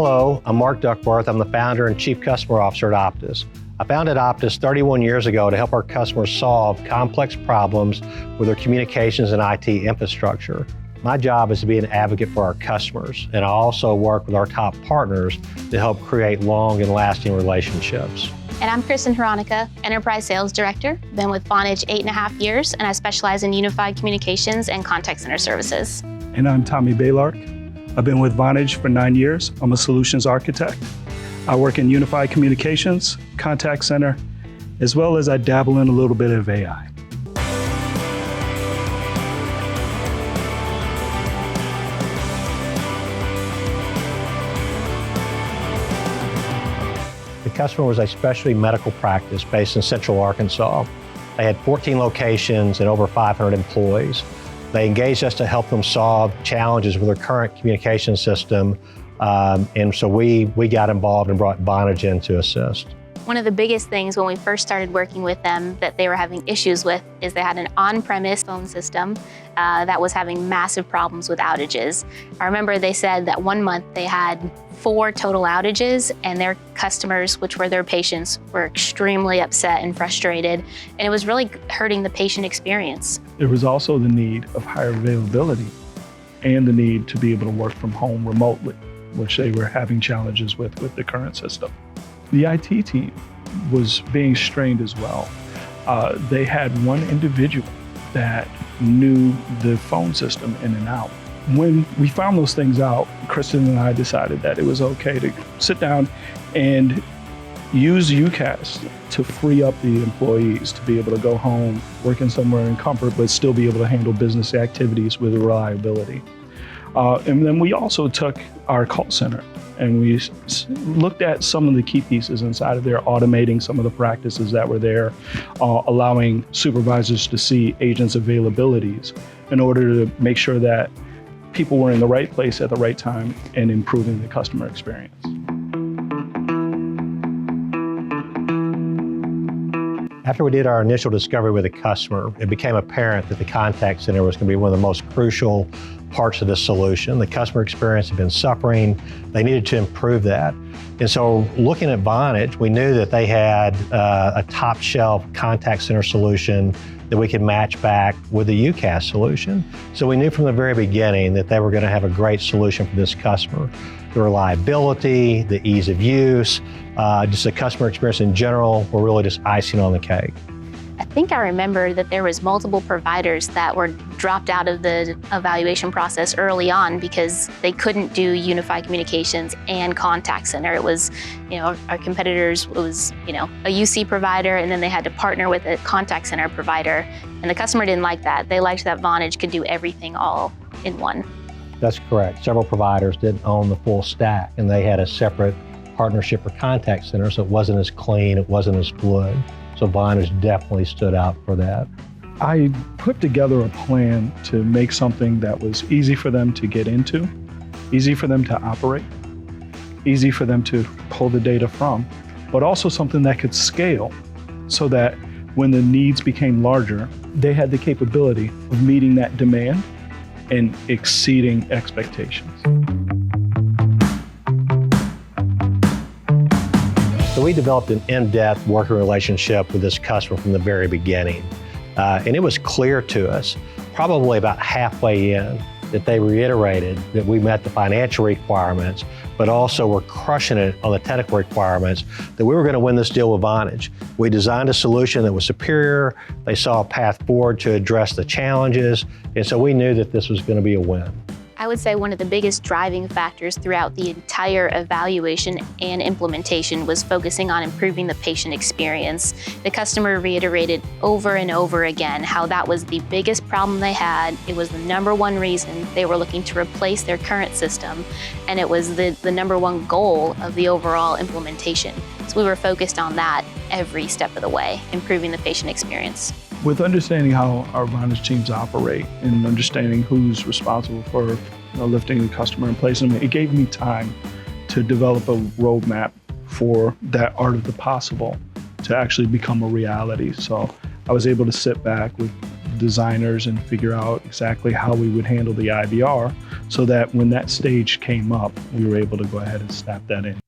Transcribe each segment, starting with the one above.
Hello, I'm Mark Duckworth. I'm the founder and chief customer officer at Optus. I founded Optus 31 years ago to help our customers solve complex problems with their communications and IT infrastructure. My job is to be an advocate for our customers, and I also work with our top partners to help create long and lasting relationships. And I'm Kristen Hronika, Enterprise Sales Director. Been with Vonage 8.5 years, and I specialize in unified communications and contact center services. And I'm Tommy Baylark. I've been with Vonage for 9 years. I'm a solutions architect. I work in unified communications, contact center, as well as I dabble in a little bit of AI. The customer was a specialty medical practice based in Central Arkansas. They had 14 locations and over 500 employees. They engaged us to help them solve challenges with their current communication system, and so we got involved and brought Vonage in to assist. One of the biggest things when we first started working with them that they were having issues with is they had an on-premise phone system that was having massive problems with outages. I remember they said that one month they had 4 total outages, and their customers, which were their patients, were extremely upset and frustrated, and it was really hurting the patient experience. There was also the need of higher availability and the need to be able to work from home remotely, which they were having challenges with the current system. The IT team was being strained as well. They had one individual that knew the phone system in and out. When we found those things out, Kristen and I decided that it was okay to sit down and use UCaaS to free up the employees to be able to go home, working somewhere in comfort, but still be able to handle business activities with reliability. And then we also took our call center and we looked at some of the key pieces inside of there, automating some of the practices that were there, allowing supervisors to see agents' availabilities in order to make sure that people were in the right place at the right time and improving the customer experience. After we did our initial discovery with the customer, it became apparent that the contact center was going to be one of the most crucial parts of this solution. The customer experience had been suffering. They needed to improve that. And so looking at Vonage, we knew that they had a top shelf contact center solution that we could match back with the UCaaS solution. So we knew from the very beginning that they were going to have a great solution for this customer. The reliability, the ease of use, just the customer experience in general were really just icing on the cake. I think I remember that there was multiple providers that were dropped out of the evaluation process early on because they couldn't do unified communications and contact center. It was, our competitors, it was, a UC provider, and then they had to partner with a contact center provider. And the customer didn't like that. They liked that Vonage could do everything all in one. That's correct. Several providers didn't own the full stack, and they had a separate partnership for contact center, so it wasn't as clean, it wasn't as fluid. So Vonage definitely stood out for that. I put together a plan to make something that was easy for them to get into, easy for them to operate, easy for them to pull the data from, but also something that could scale so that when the needs became larger, they had the capability of meeting that demand and exceeding expectations. So we developed an in-depth working relationship with this customer from the very beginning. And it was clear to us, probably about halfway in, that they reiterated that we met the financial requirements, but also were crushing it on the technical requirements, that we were going to win this deal with Vonage. We designed a solution that was superior. They saw a path forward to address the challenges. And so we knew that this was going to be a win. I would say one of the biggest driving factors throughout the entire evaluation and implementation was focusing on improving the patient experience. The customer reiterated over and over again how that was the biggest problem they had. It was the #1 reason they were looking to replace their current system, and it was the #1 goal of the overall implementation. So we were focused on that every step of the way, improving the patient experience. With understanding how our Vonage teams operate and understanding who's responsible for lifting the customer and placing them, it gave me time to develop a roadmap for that art of the possible to actually become a reality. So I was able to sit back with designers and figure out exactly how we would handle the IVR so that when that stage came up, we were able to go ahead and snap that in.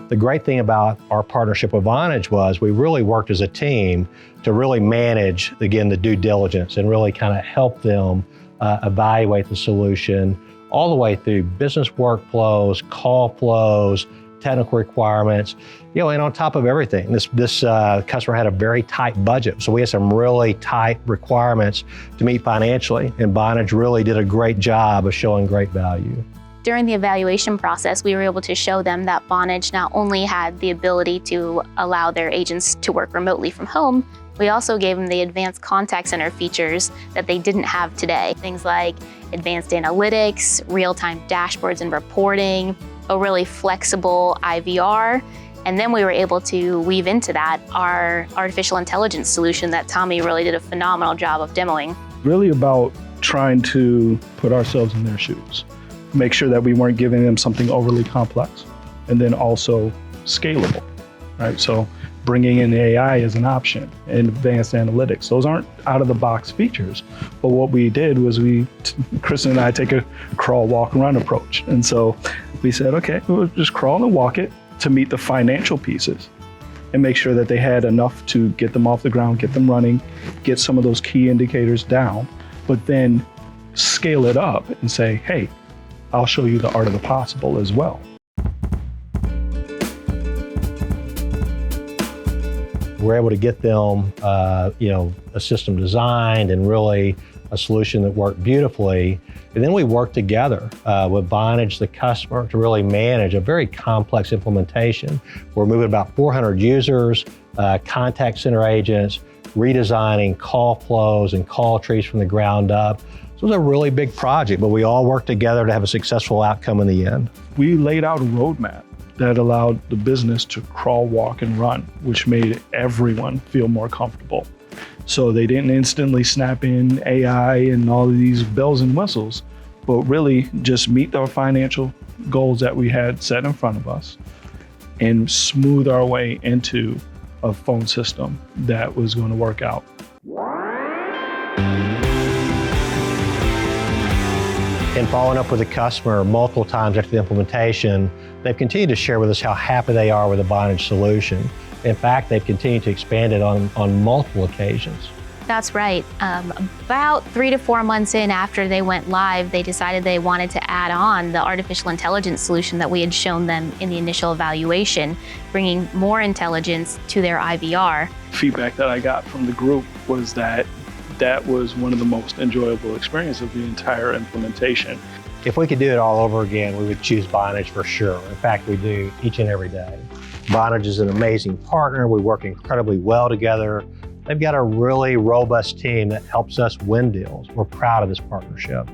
The great thing about our partnership with Vonage was we really worked as a team to really manage, again, the due diligence and really kind of help them evaluate the solution all the way through business workflows, call flows, technical requirements, and on top of everything, this customer had a very tight budget. So we had some really tight requirements to meet financially, and Vonage really did a great job of showing great value. During the evaluation process, we were able to show them that Vonage not only had the ability to allow their agents to work remotely from home, we also gave them the advanced contact center features that they didn't have today. Things like advanced analytics, real-time dashboards and reporting, a really flexible IVR, and then we were able to weave into that our artificial intelligence solution that Tommy really did a phenomenal job of demoing. Really about trying to put ourselves in their shoes. Make sure that we weren't giving them something overly complex, and then also scalable, right? So bringing in AI as an option and advanced analytics. Those aren't out of the box features, but what we did was Kristen and I take a crawl, walk, run approach. And so we said, okay, we'll just crawl and walk it to meet the financial pieces and make sure that they had enough to get them off the ground, get them running, get some of those key indicators down, but then scale it up and say, hey, I'll show you the art of the possible as well. We're able to get them, a system designed and really a solution that worked beautifully. And then we worked together with Vonage, the customer, to really manage a very complex implementation. We're moving about 400 users, contact center agents, redesigning call flows and call trees from the ground up. So it was a really big project, but we all worked together to have a successful outcome in the end. We laid out a roadmap that allowed the business to crawl, walk, and run, which made everyone feel more comfortable. So they didn't instantly snap in AI and all of these bells and whistles, but really just meet our financial goals that we had set in front of us and smooth our way into a phone system that was going to work out. And following up with the customer multiple times after the implementation, they've continued to share with us how happy they are with the Vonage solution. In fact, they've continued to expand it on multiple occasions. That's right. About 3 to 4 months in after they went live, they decided they wanted to add on the artificial intelligence solution that we had shown them in the initial evaluation, bringing more intelligence to their IVR. Feedback that I got from the group was that was one of the most enjoyable experiences of the entire implementation. If we could do it all over again, we would choose Vonage for sure. In fact, we do each and every day. Vonage is an amazing partner. We work incredibly well together. They've got a really robust team that helps us win deals. We're proud of this partnership.